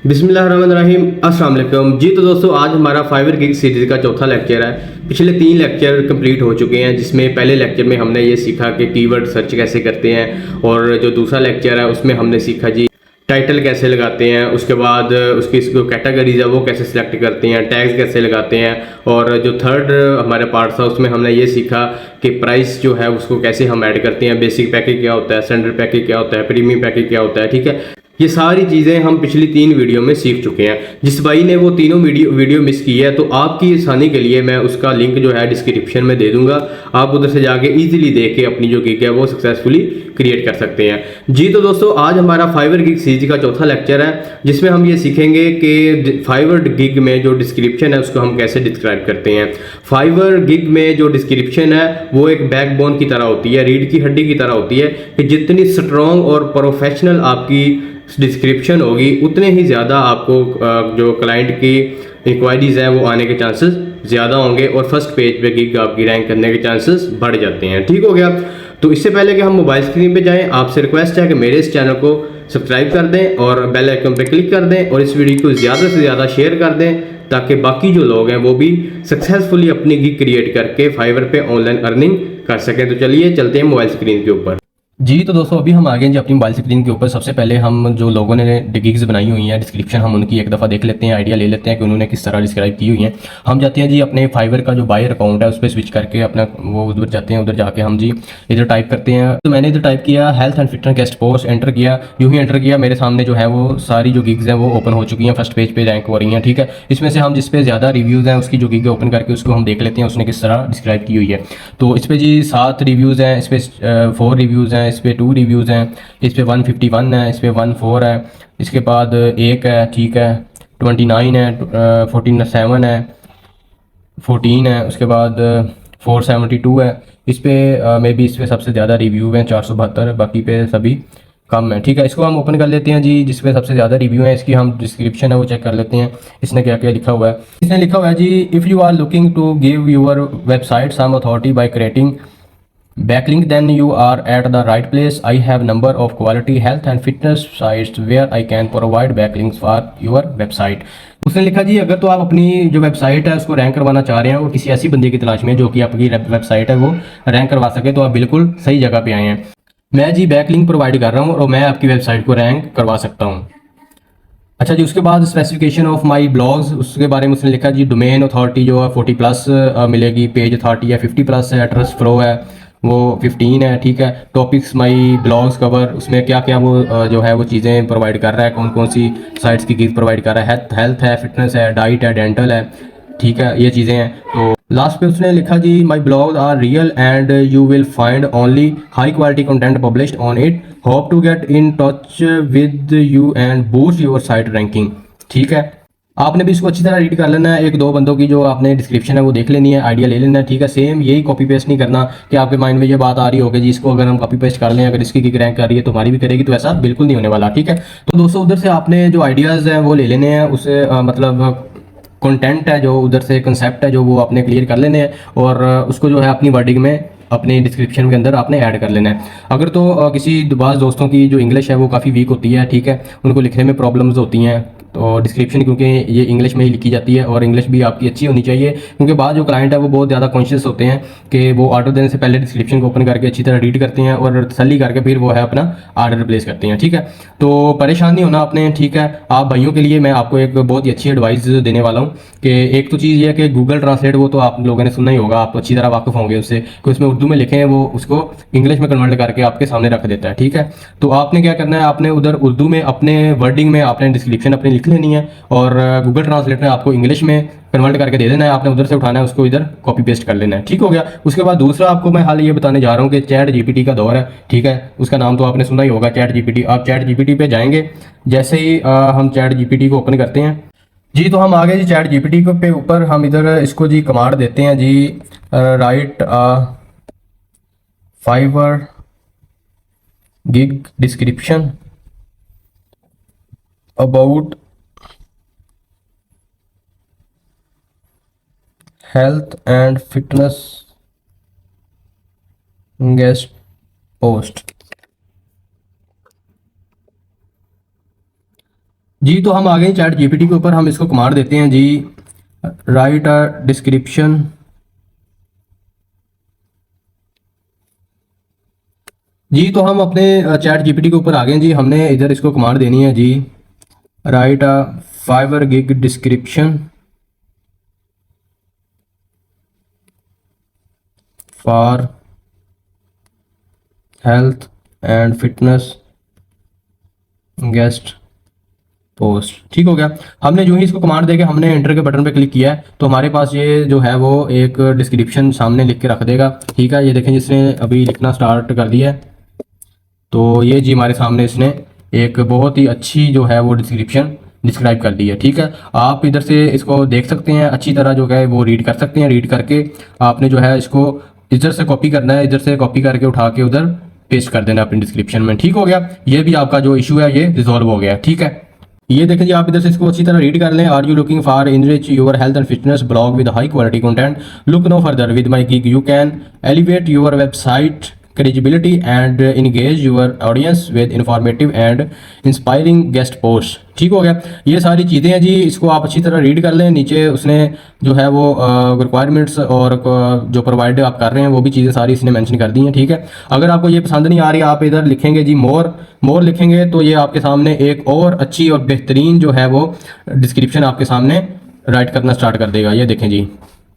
बिस्मिल्लाहिर्रहमानिर्रहीम अस्सलाम वालेकुम जी। तो दोस्तों आज हमारा फाइवर गिग सीरीज़ का चौथा लेक्चर है। पिछले 3 लेक्चर कंप्लीट हो चुके हैं, जिसमें पहले लेक्चर में हमने ये सीखा कि कीवर्ड सर्च कैसे करते हैं, और जो दूसरा लेक्चर है उसमें हमने सीखा जी टाइटल कैसे लगाते हैं, उसके बाद उसकी जो कैटेगरीज है वो कैसे सिलेक्ट करते हैं, टैग्स कैसे लगाते हैं, और जो थर्ड हमारे पार्ट था उसमें हमने ये सीखा कि प्राइस जो है उसको कैसे हम ऐड करते हैं, बेसिक पैकेज क्या होता है, स्टैंडर्ड पैकेज क्या होता है, प्रीमियम पैकेज क्या होता है। ठीक है, ये सारी चीज़ें हम पिछली 3 वीडियो में सीख चुके हैं। जिस भाई ने वो तीनों वीडियो मिस की है, तो आपकी आसानी के लिए मैं उसका लिंक जो है डिस्क्रिप्शन में दे दूंगा। आप उधर से जाके इजीली देख के अपनी जो गिग है वो सक्सेसफुली क्रिएट कर सकते हैं जी। तो दोस्तों आज हमारा फाइवर गिग सीरीज का चौथा लेक्चर है, जिसमें हम ये सीखेंगे कि फाइवर गिग में जो डिस्क्रिप्शन है उसको हम कैसे डिस्क्राइब करते हैं। फाइवर गिग में जो डिस्क्रिप्शन है वो एक बैकबोन की तरह होती है, रीढ़ की हड्डी की तरह होती है, कि जितनी स्ट्रॉन्ग और प्रोफेशनल आपकी डिस्क्रिप्शन होगी उतने ही ज़्यादा आपको जो क्लाइंट की इंक्वायरीज हैं वो आने के चांसेस ज़्यादा होंगे, और फर्स्ट पेज पे गिग आपकी रैंक करने के चांसेस बढ़ जाते हैं। ठीक हो गया। तो इससे पहले कि हम मोबाइल स्क्रीन पे जाएं, आपसे रिक्वेस्ट है कि मेरे इस चैनल को सब्सक्राइब कर दें और बेल आइकन पे क्लिक कर दें, और इस वीडियो को ज़्यादा से ज़्यादा शेयर कर दें, ताकि बाकी जो लोग हैं वो भी सक्सेसफुली अपनी गिग क्रिएट करके फाइवर पे ऑनलाइन अर्निंग कर सकें। तो चलिए चलते हैं मोबाइल स्क्रीन के ऊपर जी। तो दोस्तों अभी हम आ गए जी अपनी मोबाइल स्क्रीन के ऊपर। सबसे पहले हम जो लोगों ने गिग्स बनाई हुई हैं डिस्क्रिप्शन, हम उनकी एक दफ़ा देख लेते हैं, आइडिया ले लेते हैं कि उन्होंने किस तरह डिस्क्राइब की हुई है। हम जाते हैं जी अपने फाइवर का जो बायर अकाउंट है उस पर स्विच करके अपना वो उधर जाते हैं, उधर जाके हम जी इधर टाइप करते हैं। तो मैंने इधर टाइप किया health and fitness guest post, enter किया। यूँ ही एंटर किया, मेरे सामने जो है वो सारी जो गिग्स हैं वो ओपन हो चुकी हैं, फर्स्ट पेज पे रैंक हो रही हैं। ठीक है, इसमें से हम जिस पे ज़्यादा रिव्यूज़ हैं उसकी जो गिग ओपन करके उसको हम देख लेते हैं उसने किस तरह डिस्क्राइब की हुई है। तो इस पर जी 7 रिव्यूज़ हैं, इस पर 4 रिव्यूज़ हैं, इस पर 2 रिव्यूज़ हैं, इस पे 151 है, इस पे 14 है, इसके बाद 1 है। ठीक है, 29 है, 47 है, 14 है, उसके बाद 472 है। इस पे मे बी इस पे सबसे ज़्यादा रिव्यू हैं 472 है, बाकी पे सभी कम है। ठीक है, इसको हम ओपन कर लेते हैं जी। जिस पे सबसे ज़्यादा रिव्यू है इसकी हम डिस्क्रिप्शन है वो चेक कर लेते हैं, इसने क्या क्या लिखा हुआ है। इसने लिखा हुआ है जी, if you are looking to give your website some authority by creating backlink, then you are at the right place. I have number of quality health and fitness sites where I can provide backlinks for your website. उसने लिखा जी, अगर तो आप अपनी जो website है उसको rank करवाना चाह रहे हैं और किसी ऐसी बंदे की तलाश में जो कि आपकी वेबसाइट है वो रैंक करवा सके, तो आप बिल्कुल सही जगह पे आए हैं। मैं जी बैकलिंक प्रोवाइड कर रहा हूँ और मैं आपकी वेबसाइट को रैंक करवा सकता हूँ। अच्छा जी, उसके बाद स्पेसिफिकेशन ऑफ माई ब्लॉग्स, उसके बारे में उसने लिखा जी डोमेन अथॉरिटी जो है 40+ मिलेगी, पेज अथॉरिटी है 50+ है, ट्रस्ट फ्लो है वो 15 है। ठीक है, टॉपिक्स माई ब्लॉग्स कवर, उसमें क्या क्या वो जो है वो चीज़ें प्रोवाइड कर रहा है, कौन कौन सी साइट्स की गिग प्रोवाइड कर रहा है, हेल्थ है, फिटनेस है, डाइट है, डेंटल है। ठीक है, ये चीज़ें हैं। तो लास्ट पे उसने लिखा जी, my blog are real and you will find only high quality content published on it, hope to get in touch with you and boost your site ranking. ठीक है, आपने भी इसको अच्छी तरह रीड कर लेना है, एक दो बंदों की जो आपने डिस्क्रिप्शन है वो देख लेनी है, आइडिया ले लेना है। ठीक है, सेम यही कॉपी पेस्ट नहीं करना कि आपके माइंड में ये बात आ रही होगी जी इसको अगर हम कॉपी पेस्ट कर लें, अगर इसकी गिग रैंक कर रही है तो हमारी भी करेगी, तो ऐसा बिल्कुल नहीं होने वाला। ठीक है, तो दोस्तों उधर से आपने जो आइडियाज़ हैं वो ले लेने हैं, उसे मतलब कंटेंट है जो उधर से कंसेप्ट है जो वो आपने क्लियर कर लेने हैं, और उसको जो है अपनी वर्डिंग में अपने डिस्क्रिप्शन के अंदर आपने ऐड कर लेना है। अगर तो किसी बाज़ दोस्तों की जो इंग्लिश है वो काफ़ी वीक होती है, ठीक है, उनको लिखने में प्रॉब्लम्स होती हैं, तो डिस्क्रिप्शन क्योंकि ये इंग्लिश में ही लिखी जाती है और इंग्लिश भी आपकी अच्छी होनी चाहिए, क्योंकि बाद जो क्लाइंट है वो बहुत ज़्यादा कॉन्शियस होते हैं कि वो ऑर्डर देने से पहले डिस्क्रिप्शन को ओपन करके अच्छी तरह रीड करते हैं और तसल्ली करके फिर वो है अपना ऑर्डर प्लेस करते हैं। ठीक है, तो परेशान नहीं होना आपने। ठीक है, आप भाइयों के लिए मैं आपको एक बहुत ही अच्छी एडवाइस देने वाला हूँ कि एक तो चीज़ ये है कि गूगल ट्रांसलेट वो तो आप लोगों ने सुनना ही होगा, आप तो अच्छी तरह वाकिफ होंगे उससे, कि उसमें उर्दू में लिखे हैं वो उसको इंग्लिश में कन्वर्ट करके आपके सामने रख देता है। ठीक है, तो आपने क्या करना है, आपने उधर उर्दू में अपने वर्डिंग में आपने डिस्क्रिप्शन अपनी लिख लेनी है, और गूगल ट्रांसलेट में आपको इंग्लिश में कन्वर्ट करके दे देना है, आपने उधर से उठाना है उसको इधर कॉपी पेस्ट कर लेना है। ठीक हो गया। उसके बाद दूसरा आपको मैं हाल ये बताने जा रहा हूँ कि चैट जीपीटी का दौर है। ठीक है, उसका नाम तो आपने सुना ही होगा चैट जीपीटी। आप चैट जीपीटी पे जाएंगे, जैसे ही हम चैट जीपीटी को ओपन करते हैं जी, तो हम आ गए जी चैट जीपीटी को पे ऊपर। हम इधर इसको जी कमांड देते हैं जी, write Fiverr gig description about health and fitness guest post. जी तो हम आ गए चैट जीपीटी के ऊपर। हम इसको कमांड देते हैं जी, राइट अ डिस्क्रिप्शन। जी तो हम अपने चैट जीपीटी के ऊपर आ गए जी। हमने इधर इसको कमांड देनी है जी, write a Fiverr gig description for health and fitness guest post. ठीक हो गया। हमने जो ही इसको कमांड देके हमने एंटर के बटन पे क्लिक किया है तो हमारे पास ये जो है वो एक डिस्क्रिप्शन सामने लिख के रख देगा। ठीक है, ये देखें जिसने अभी लिखना स्टार्ट कर दिया है तो ये जी हमारे सामने इसने एक बहुत ही अच्छी जो है वो डिस्क्रिप्शन डिस्क्राइब कर दी है। ठीक है, आप इधर से इसको देख सकते हैं, अच्छी तरह जो है वो रीड कर सकते हैं। रीड करके आपने जो है इसको इधर से कॉपी करना है, इधर से कॉपी करके उठा के उधर पेस्ट कर देना अपनी डिस्क्रिप्शन में। ठीक हो गया, ये भी आपका जो इशू है ये रिजॉल्व हो गया। ठीक है, ये देखें जी, आप इधर से इसको अच्छी तरह रीड कर लें। Are you looking for enrich your health and fitness blog with high quality content, look no further with my gig, you can elevate your website credibility and engage your audience with informative and inspiring guest posts। ठीक हो गया, ये सारी चीज़ें हैं जी। इसको आप अच्छी तरह रीड कर लें। नीचे उसने जो है वो रिक्वायरमेंट्स और जो प्रोवाइड आप कर रहे हैं वो भी चीज़ें सारी इसने मेंशन कर दी हैं। ठीक है, अगर आपको ये पसंद नहीं आ रही, आप इधर लिखेंगे जी मोर लिखेंगे तो ये आपके सामने एक और अच्छी और बेहतरीन जो है वो डिस्क्रिप्शन आपके सामने राइट करना स्टार्ट कर देगा। ये देखें जी,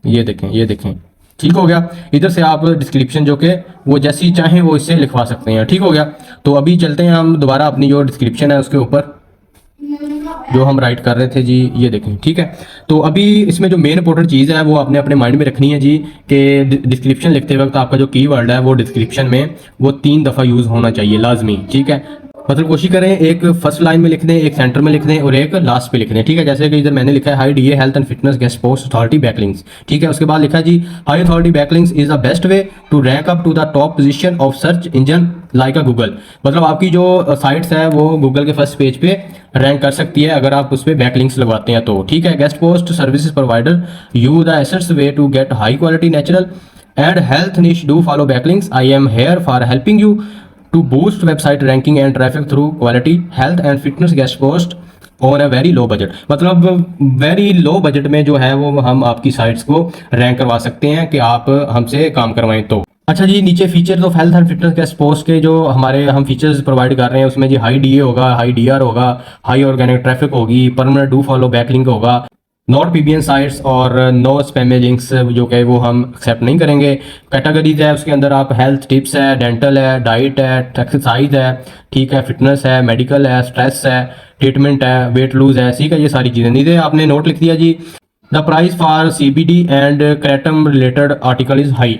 ये देखें। ठीक हो गया, इधर से आप डिस्क्रिप्शन जो कि वो जैसी चाहें वो इससे लिखवा सकते हैं। ठीक हो गया, तो अभी चलते हैं हम दोबारा अपनी जो डिस्क्रिप्शन है उसके ऊपर जो हम राइट कर रहे थे जी। ये देखें, ठीक है, तो अभी इसमें जो मेन इंपॉर्टेंट चीज़ है वो आपने अपने माइंड में रखनी है जी कि डिस्क्रिप्शन लिखते वक्त आपका जो कीवर्ड है वो डिस्क्रिप्शन में वो 3 दफ़ा यूज़ होना चाहिए लाजमी। ठीक है, मतलब कोशिश करें एक फर्स्ट लाइन में लिख दें, एक सेंटर में लिख दें और एक लास्ट पे लिख दें। ठीक है, जैसे कि इधर मैंने लिखा है high DA health and fitness guest post authority backlinks. ठीक है, उसके बाद लिखा जी high authority backlinks is the best way to rank up to the top position of search engine like a Google. मतलब आपकी जो साइट्स है वो गूगल के फर्स्ट पेज पे रैंक कर सकती है अगर आप उस पर बैकलिंक्स लगवाते हैं तो। ठीक है, guest post services provider you the assets way to get high quality natural and health niche do follow backlinks. I am here for helping you to boost website ranking and traffic through quality health and fitness guest post on a very low budget। मतलब very low budget में जो है वो हम आपकी sites को rank करवा सकते हैं कि आप हमसे काम करवाएं तो। अच्छा जी, नीचे features of health and fitness guest post के जो हमारे हम फीचर्स प्रोवाइड कर रहे हैं उसमें जी हाई डीए होगा, हाई डीआर होगा, हाई ऑर्गेनिक ट्रैफिक होगी, परमानेंट डू फॉलो बैकलिंक होगा, नॉट पीबीएन साइट्स और नो स्पैम लिंक्स जो कि वो हम एक्सेप्ट नहीं करेंगे। कैटेगरीज है उसके अंदर आप हेल्थ टिप्स है, डेंटल है, डाइट है, एक्सरसाइज है, ठीक है, फिटनेस है, मेडिकल है, स्ट्रेस है, ट्रीटमेंट है, वेट लूज है। ठीक है, ये सारी चीज़ें नीचे आपने नोट लिख दिया जी। The price for CBD and kratom related article is high.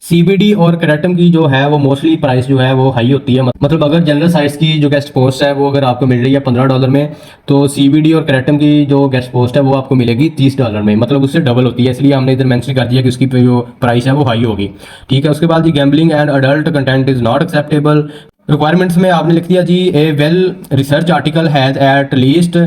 CBD और क्रेटम की जो है वो मोस्टली प्राइस जो है वो हाई होती है। मतलब अगर जनरल साइट्स की जो गेस्ट पोस्ट है वो अगर आपको मिल रही है $15 में, तो सीबीडी और क्रेटम की जो गेस्ट पोस्ट है वो आपको मिलेगी $30 में, मतलब उससे डबल होती है। इसलिए हमने इधर मेंशन कर दिया कि उसकी जो प्राइस है वो हाई होगी। ठीक है, उसके बाद जी gambling and adult content is not acceptable. Requirements में आपने लिख दिया जी a well research article has at least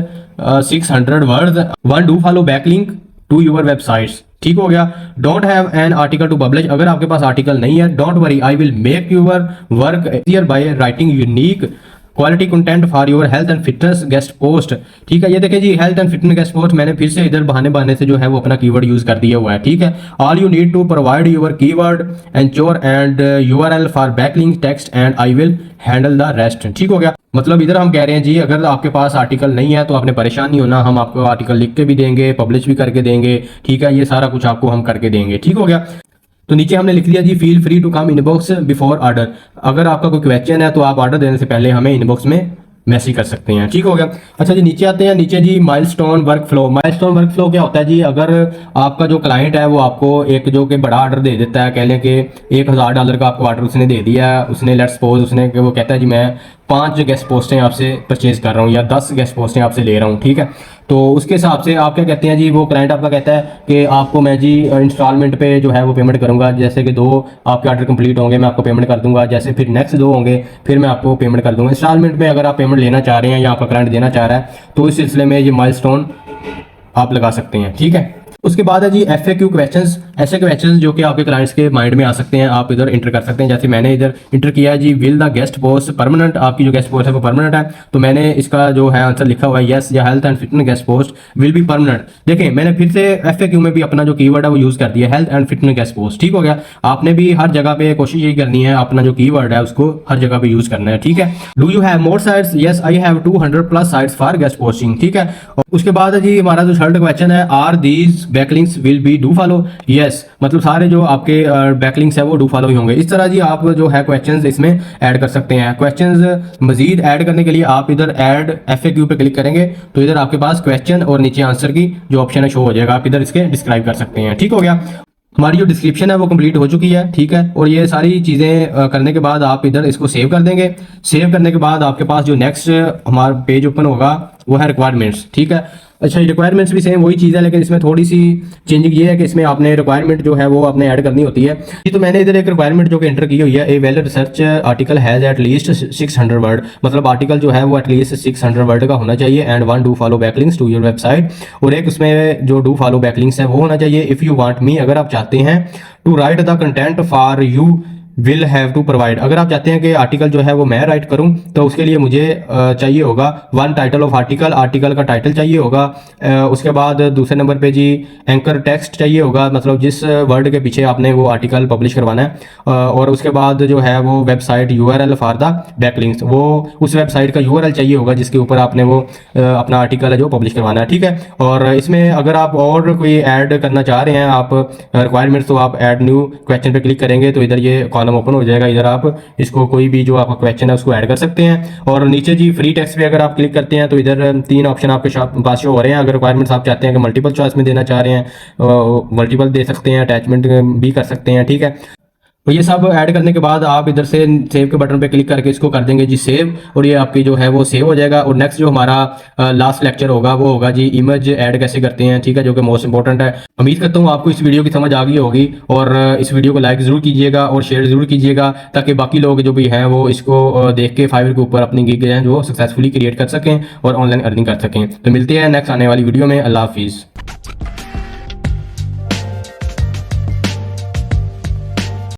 600 words, one do follow backlink to your websites. ठीक हो गया, don't have an article to publish. अगर आपके पास आर्टिकल नहीं है, don't worry, I will make your work easier by writing unique quality content for your health and fitness guest post. ठीक है, ये देखिए जी health and fitness guest post मैंने फिर से इधर बहाने से जो है वो अपना कीवर्ड यूज कर दिया हुआ है। ठीक है, all you need to provide your keyword anchor and URL for backlink text and I will handle the rest. ठीक हो गया, मतलब इधर हम कह रहे हैं जी अगर आपके पास आर्टिकल नहीं है तो आपने परेशान नहीं होना, हम आपको आर्टिकल लिख के भी देंगे, पब्लिश भी करके देंगे। ठीक है, ये सारा कुछ आपको हम करके देंगे। ठीक हो गया, तो नीचे हमने लिख दिया जी feel free to come inbox before order. अगर आपका कोई क्वेश्चन है तो आप ऑर्डर देने से पहले हमें इनबॉक्स में मैसेज कर सकते हैं। ठीक हो गया, अच्छा जी नीचे आते हैं। नीचे जी milestone workflow. Milestone workflow क्या होता है जी, अगर आपका जो क्लाइंट है वो आपको एक जो कि बड़ा ऑर्डर दे देता है, कह लें कि $1000 का आपको ऑर्डर उसने दे दिया, उसने लेट्स सपोज उसने वो कहता है जी मैं 5 गेस्ट पोस्टें आपसे परचेज कर रहा हूँ या 10 गेस्ट पोस्टें आपसे ले रहा हूँ। ठीक है, तो उसके हिसाब से आप क्या कहते हैं जी, वो क्लाइंट आपका कहता है कि आपको मैं जी इंस्टॉलमेंट पे जो है वो पेमेंट करूंगा। जैसे कि 2 आपके ऑर्डर कंप्लीट होंगे मैं आपको पेमेंट कर दूंगा, जैसे फिर नेक्स्ट 2 होंगे फिर मैं आपको पेमेंट कर दूंगा। इंस्टॉलमेंट में अगर आप पेमेंट लेना चाह रहे हैं या आपका क्लाइंट देना चाह रहा है तो इस सिलसिले में ये माइलस्टोन आप लगा सकते हैं। ठीक है, उसके बाद है जी FAQ क्वेश्चंस। ऐसे क्वेश्चंस जो कि आपके क्लाइंट्स के माइंड में आ सकते हैं, आप इधर इंटर कर सकते हैं। जैसे मैंने इधर इंटर किया है जी, will the guest post permanent, आपकी जो गेस्ट पोस्ट है वो परमानेंट है, तो मैंने इसका जो है आंसर लिखा हुआ है यस, या health and fitness guest post will be permanent. देखिए मैंने फिर से FAQ में भी अपना जो कीवर्ड है वो यूज कर दिया, health and fitness guest post. ठीक हो गया। आपने भी हर जगह पे कोशिश यही करनी है, अपना जो कीवर्ड है उसको हर जगह पे यूज करना है। ठीक है। Do you have more sites? Yes I have 200 plus sites for guest posting. ठीक है। और उसके बाद है जी हमारा जो थर्ड क्वेश्चन है, are these backlinks will be do follow? Yes, मतलब सारे जो आपके बैकलिंक्स है वो डू फॉलो ही होंगे। इस तरह जी आप जो है क्वेश्चंस इसमें ऐड कर सकते हैं। क्वेश्चंस मजीद ऐड करने के लिए आप इधर ऐड FAQ पे क्लिक करेंगे तो इधर आपके पास क्वेश्चन और नीचे आंसर की जो ऑप्शन है शो हो जाएगा, आप इधर इसके डिस्क्राइब कर सकते हैं। ठीक हो गया। हमारी जो डिस्क्रिप्शन है वो कंप्लीट हो चुकी है। ठीक है। और ये सारी चीज़ें करने के बाद आप इधर इसको सेव कर देंगे। सेव करने के बाद आपके पास जो नेक्स्ट हमारा पेज ओपन होगा वो है रिक्वायरमेंट्स। ठीक है। अच्छा, रिक्वायरमेंट्स भी सेम वही चीज़ है, लेकिन इसमें थोड़ी सी चेंजिंग ये है कि इसमें आपने रिक्वायरमेंट जो है वो आपने ऐड करनी होती है। ये तो मैंने इधर एक रिक्वायरमेंट जो कि एंटर की हुई है, a well research article has at least 600 word, मतलब आर्टिकल जो है वो एटलीस्ट 600 वर्ड का होना चाहिए। And 1 do follow backlinks to your website, और एक उसमें जो डू फॉलो बैकलिंक्स है वो होना चाहिए। इफ़ यू वांट मी, अगर आप चाहते हैं, to write the content for you will have to provide, अगर आप चाहते हैं कि आर्टिकल जो है वो मैं राइट करूं तो उसके लिए मुझे चाहिए होगा 1 टाइटल ऑफ आर्टिकल, आर्टिकल का टाइटल चाहिए होगा। उसके बाद दूसरे नंबर पे जी एंकर टेक्स्ट चाहिए होगा, मतलब जिस वर्ड के पीछे आपने वो आर्टिकल पब्लिश करवाना है। और उसके बाद जो है वो website URL for the backlinks, वो उस वेबसाइट का URL चाहिए होगा जिसके ऊपर आपने वो अपना आर्टिकल है जो पब्लिश करवाना है। ठीक है। और इसमें अगर आप और कोई ऐड करना चाह रहे हैं आप रिक्वायरमेंट्स, तो आप ऐड न्यू क्वेश्चन पे क्लिक करेंगे तो इधर ये कॉलम ओपन हो जाएगा। इधर आप इसको कोई भी जो आपका क्वेश्चन है उसको ऐड कर सकते हैं। और नीचे जी फ्री टेक्स्ट पे अगर आप क्लिक करते हैं तो इधर 3 ऑप्शन आपके पास शो हो रहे हैं। अगर रिक्वायरमेंट्स आप चाहते हैं कि मल्टीपल चॉइस में देना चाह रहे हैं, मल्टीपल दे सकते हैं, अटैचमेंट भी कर सकते हैं। ठीक है। तो ये सब ऐड करने के बाद आप इधर से सेव के बटन पे क्लिक करके इसको कर देंगे जी सेव, और ये आपकी जो है वो सेव हो जाएगा। और नेक्स्ट जो हमारा लास्ट लेक्चर होगा वो होगा जी इमेज ऐड कैसे करते हैं। ठीक है, जो कि मोस्ट इंपॉर्टेंट है। उम्मीद करता हूँ आपको इस वीडियो की समझ आ गई होगी, और इस वीडियो को लाइक जरूर कीजिएगा और शेयर जरूर कीजिएगा, ताकि बाकी लोग जो भी हैं वो इसको देख के फाइवर के ऊपर अपनी गिग जो सक्सेसफुली क्रिएट कर सकें और ऑनलाइन अर्निंग कर सकें। तो मिलते हैं नेक्स्ट आने वाली वीडियो में। अल्लाह हाफिज़।